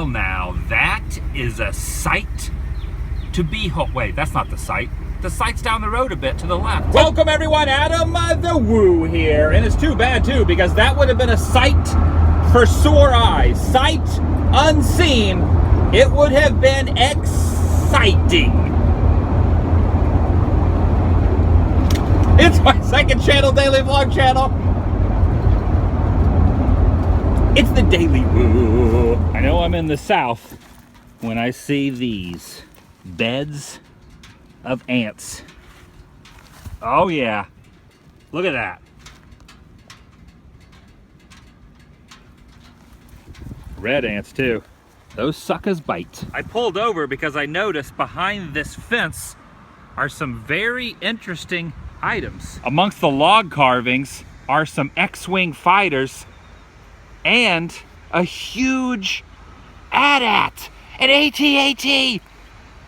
Well, now that is a sight to behold. Wait, that's not the site. The site's down the road a bit to the left. Welcome everyone, Adam the Woo here. And it's too bad too, because that would have been a sight for sore eyes. Sight unseen. It would have been exciting. It's my second channel, daily vlog channel. It's the Daily Woo. I know I'm in the South when I see these beds of ants. Oh yeah, look at that. Red ants too. Those suckers bite. I pulled over because I noticed behind this fence are some very interesting items. Amongst the log carvings are some X-Wing fighters and a huge AT-AT, an AT-AT.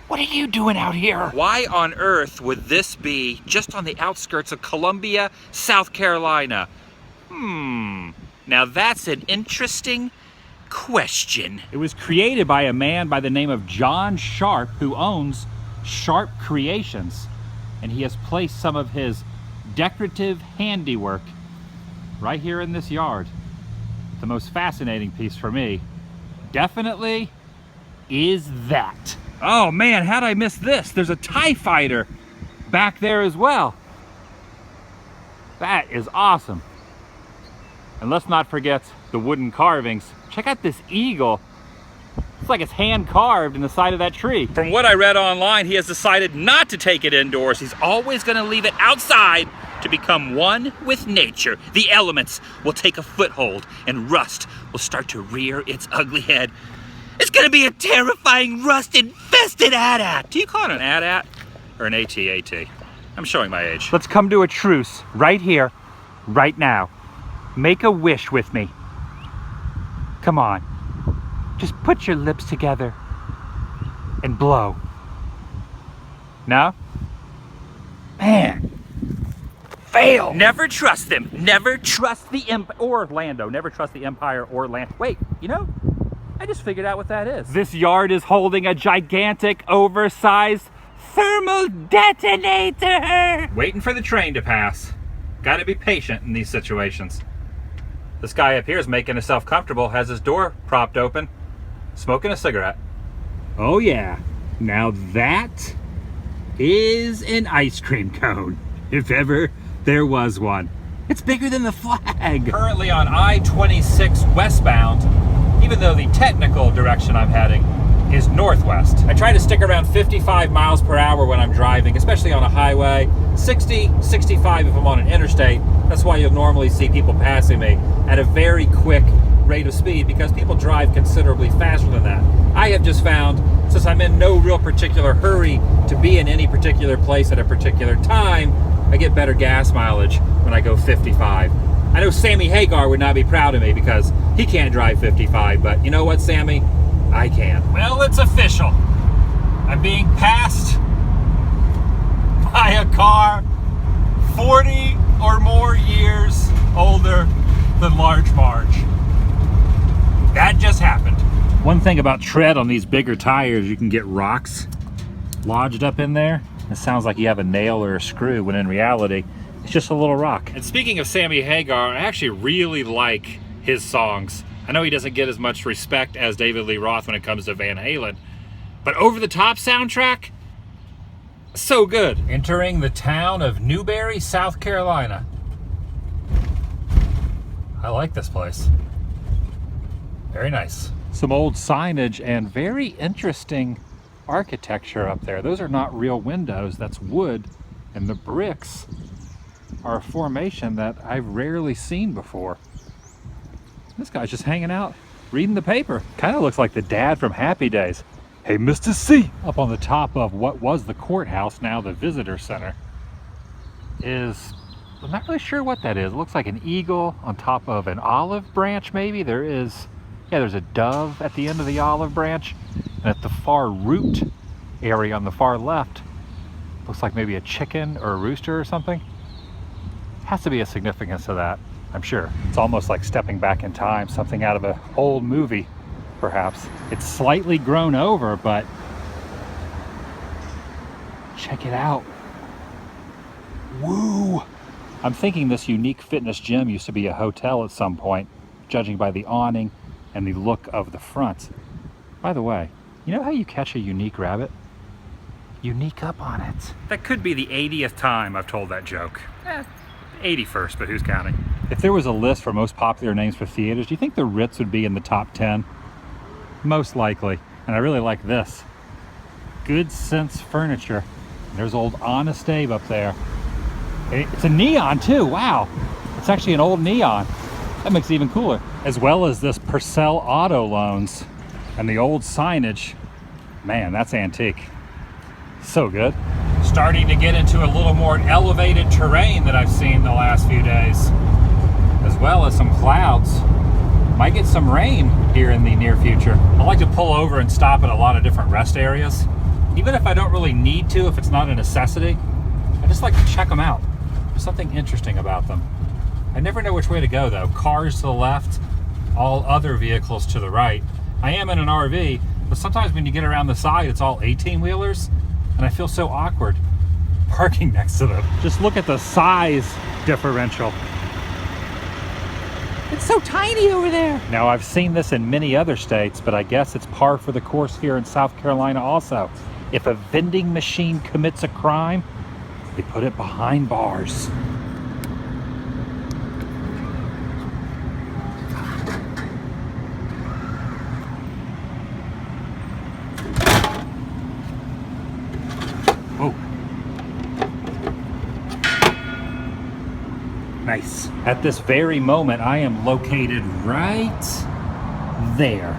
What are you doing out here? Why on earth would this be just on the outskirts of Columbia, South Carolina? Now that's an interesting question. It was created by a man by the name of John Sharp, who owns Sharp Creations, and he has placed some of his decorative handiwork right here in this yard. The most fascinating piece for me definitely is that. Oh man, how'd I miss this? There's a TIE fighter back there as well. That is awesome. And let's not forget the wooden carvings. Check out this eagle. It's like it's hand carved in the side of that tree. From what I read online, he has decided not to take it indoors. He's always gonna leave it outside to become one with nature. The elements will take a foothold and rust will start to rear its ugly head. It's gonna be a terrifying rust-infested AT-AT. Do you call it an AT-AT or an AT-AT? I'm showing my age. Let's come to a truce right here, right now. Make a wish with me. Come on. Just put your lips together and blow. No? Man. Fail. Never trust them. Never trust the Empire or Lando. Never trust the Empire or Land. Wait, you know? I just figured out what that is. This yard is holding a gigantic, oversized thermal detonator. Waiting for the train to pass. Gotta be patient in these situations. This guy up here is making himself comfortable, has his door propped open, smoking a cigarette. Oh yeah, now that is an ice cream cone, if ever there was one. It's bigger than the flag. Currently on I-26 westbound, even though the technical direction I'm heading is northwest. I try to stick around 55 miles per hour when I'm driving, especially on a highway. 60, 65 if I'm on an interstate. That's why you'll normally see people passing me at a very quick rate of speed, because people drive considerably faster than that. I have just found, since I'm in no real particular hurry to be in any particular place at a particular time, I get better gas mileage when I go 55. I know Sammy Hagar would not be proud of me because he can't drive 55, but you know what, Sammy? I can. Well, it's official. I'm being passed by a car 40 or more years older than Large Marge. That just happened. One thing about tread on these bigger tires, you can get rocks lodged up in there. It sounds like you have a nail or a screw, when in reality, it's just a little rock. And speaking of Sammy Hagar, I actually really like his songs. I know he doesn't get as much respect as David Lee Roth when it comes to Van Halen, but Over the Top soundtrack, so good. Entering the town of Newberry, South Carolina. I like this place. Very nice. Some old signage and very interesting architecture up there. Those are not real windows, that's wood, and the bricks are a formation that I've rarely seen before. This guy's just hanging out, reading the paper. Kind of looks like the dad from Happy Days. Hey, Mr. C! Up on the top of what was the courthouse, now the visitor center, is, I'm not really sure what that is. It looks like an eagle on top of an olive branch, maybe. There's a dove at the end of the olive branch. And at the far root area on the far left, looks like maybe a chicken or a rooster or something. Has to be a significance to that, I'm sure. It's almost like stepping back in time, something out of an old movie perhaps. It's slightly grown over, but check it out. Woo! I'm thinking this unique fitness gym used to be a hotel at some point, judging by the awning and the look of the front. By the way, you know how you catch a unique rabbit? Unique up on it. That could be the 80th time I've told that joke. 81st, but who's counting? If there was a list for most popular names for theaters, do you think the Ritz would be in the top 10? Most likely. And I really like this. Good Sense Furniture. And there's old Honest Abe up there. It's a neon too, wow. It's actually an old neon. That makes it even cooler. As well as this Purcell Auto Loans and the old signage. Man, that's antique. So good. Starting to get into a little more elevated terrain that I've seen the last few days. As well as some clouds. Might get some rain here in the near future. I like to pull over and stop at a lot of different rest areas. Even if I don't really need to, if it's not a necessity, I just like to check them out. There's something interesting about them. I never know which way to go though. Cars to the left, all other vehicles to the right. I am in an RV, but sometimes when you get around the side, it's all 18-wheelers, and I feel so awkward parking next to them. Just look at the size differential. It's so tiny over there. Now, I've seen this in many other states, but I guess it's par for the course here in South Carolina also. If a vending machine commits a crime, they put it behind bars. Oh. Nice. At this very moment, I am located right there.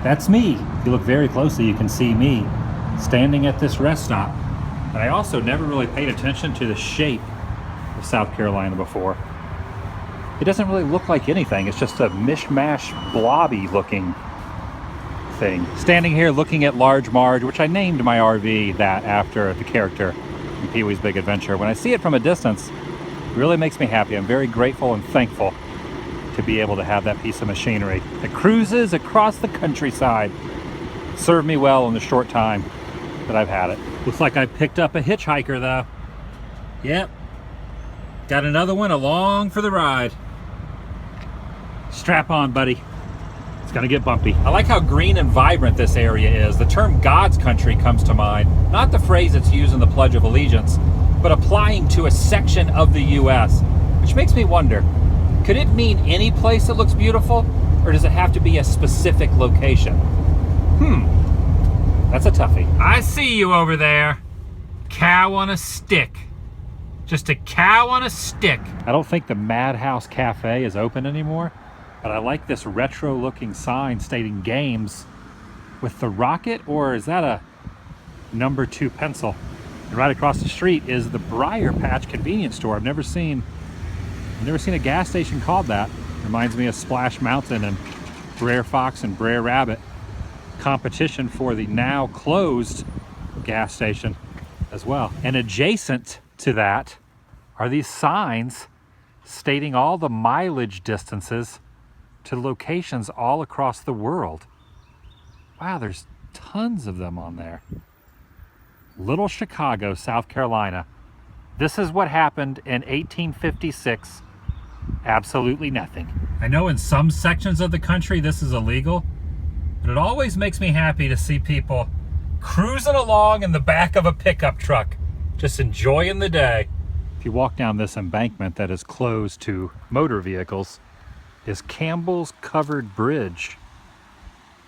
That's me. If you look very closely, you can see me standing at this rest stop. And I also never really paid attention to the shape of South Carolina before. It doesn't really look like anything. It's just a mishmash, blobby looking thing. Standing here looking at Large Marge, which I named my RV that after the character in Pee-wee's Big Adventure. When I see it from a distance, it really makes me happy. I'm very grateful and thankful to be able to have that piece of machinery that cruises across the countryside. Served me well in the short time that I've had it. Looks like I picked up a hitchhiker though. Yep. Got another one along for the ride. Strap on, buddy. It's gonna get bumpy. I like how green and vibrant this area is. The term God's country comes to mind. Not the phrase that's used in the Pledge of Allegiance, but applying to a section of the US, which makes me wonder, could it mean any place that looks beautiful, or does it have to be a specific location? That's a toughie. I see you over there. Cow on a stick. Just a cow on a stick. I don't think the Madhouse Cafe is open anymore, but I like this retro looking sign stating games with the rocket, or is that a number 2 pencil? And right across the street is the Briar Patch convenience store. I've never seen a gas station called that. Reminds me of Splash Mountain and Brer Fox and Brer Rabbit. Competition for the now closed gas station as well. And adjacent to that are these signs stating all the mileage distances to locations all across the world. Wow, there's tons of them on there. Little Chicago, South Carolina. This is what happened in 1856. Absolutely nothing. I know in some sections of the country this is illegal, but it always makes me happy to see people cruising along in the back of a pickup truck, just enjoying the day. If you walk down this embankment that is closed to motor vehicles, is Campbell's Covered Bridge,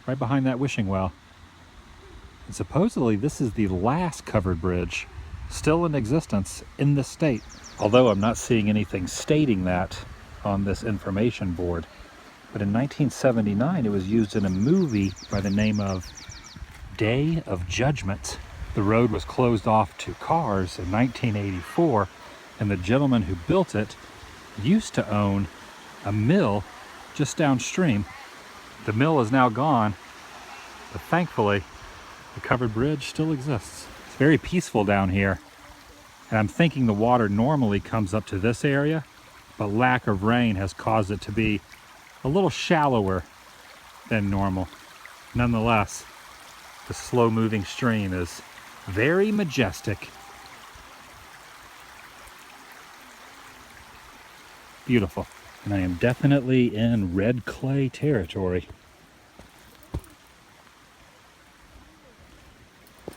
right behind that wishing well. And supposedly this is the last covered bridge still in existence in the state, although I'm not seeing anything stating that on this information board. But in 1979, it was used in a movie by the name of Day of Judgment. The road was closed off to cars in 1984, and the gentleman who built it used to own a mill just downstream. The mill is now gone, but thankfully, the covered bridge still exists. It's very peaceful down here, and I'm thinking the water normally comes up to this area, but lack of rain has caused it to be a little shallower than normal. Nonetheless, the slow-moving stream is very majestic. Beautiful. And I am definitely in red clay territory.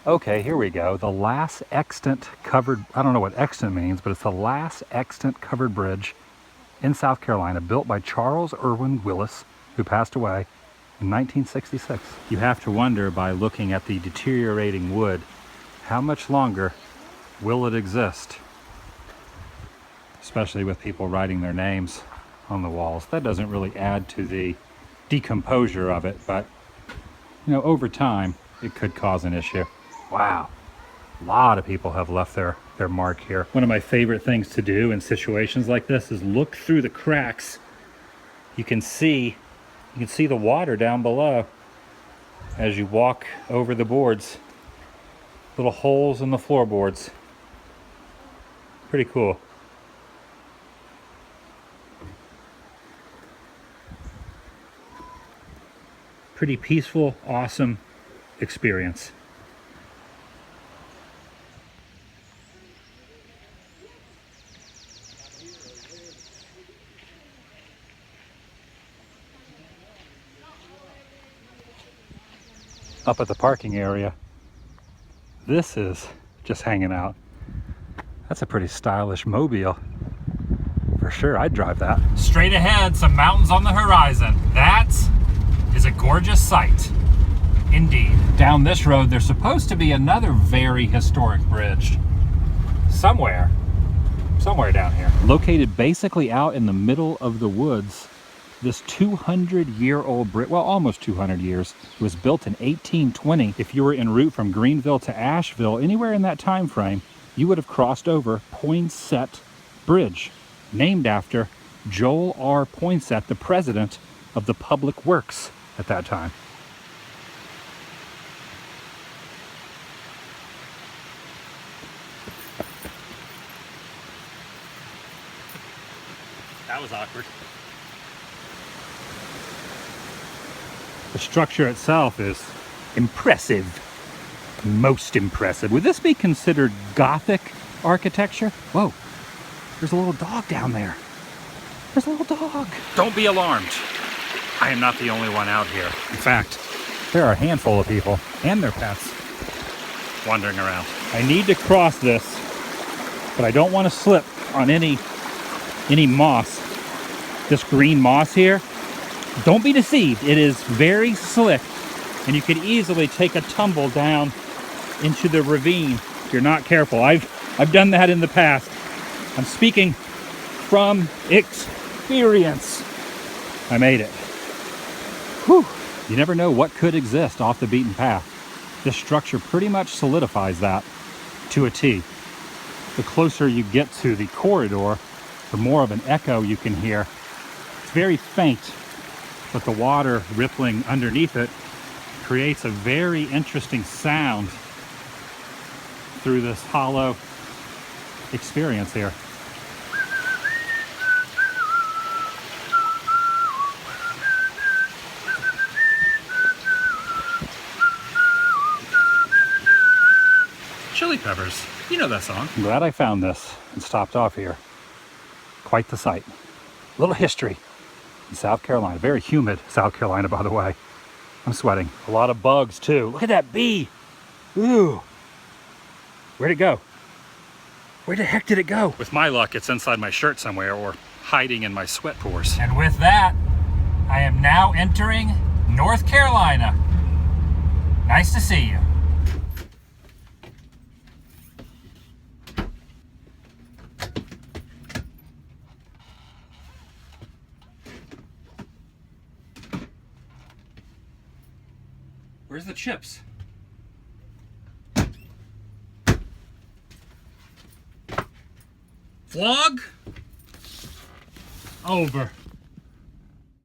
Okay, here we go. The last extant covered, I don't know what extant means, but it's the last extant covered bridge in South Carolina, built by Charles Irwin Willis, who passed away in 1966. You have to wonder, by looking at the deteriorating wood, how much longer will it exist? Especially with people writing their names on the walls. That doesn't really add to the decomposure of it, but you know, over time, it could cause an issue. Wow, a lot of people have left their mark here. One of my favorite things to do in situations like this is look through the cracks. You can see the water down below as you walk over the boards. Little holes in the floorboards. Pretty cool. Pretty peaceful, awesome experience. Up at the parking area, this is just hanging out. That's a pretty stylish mobile. For sure, I'd drive that. Straight ahead, some mountains on the horizon. That is a gorgeous sight. Indeed. Down this road, there's supposed to be another very historic bridge. Somewhere down here. Located basically out in the middle of the woods, this 200-year-old bridge, well, almost 200 years, it was built in 1820. If you were en route from Greenville to Asheville, anywhere in that time frame, you would have crossed over Poinsett Bridge, named after Joel R. Poinsett, the president of the Public Works at that time. That was awkward. The structure itself is impressive. Most impressive. Would this be considered Gothic architecture? Whoa, there's a little dog down there. There's a little dog. Don't be alarmed. I am not the only one out here. In fact, there are a handful of people and their pets wandering around. I need to cross this, but I don't want to slip on any moss. This green moss here, don't be deceived. It is very slick, and you could easily take a tumble down into the ravine if you're not careful. I've done that in the past. I'm speaking from experience. I made it. Whew. You never know what could exist off the beaten path. This structure pretty much solidifies that to a T. The closer you get to the corridor, the more of an echo you can hear. It's very faint, but the water rippling underneath it creates a very interesting sound through this hollow experience here. Chili Peppers, you know that song. I'm glad I found this and stopped off here. Quite the sight. A little history in South Carolina. Very humid South Carolina, by the way. I'm sweating. A lot of bugs too. Look at that bee. Ooh. Where'd it go? Where the heck did it go? With my luck, it's inside my shirt somewhere or hiding in my sweat pores. And with that, I am now entering North Carolina. Nice to see you. Where's the chips? Vlog over.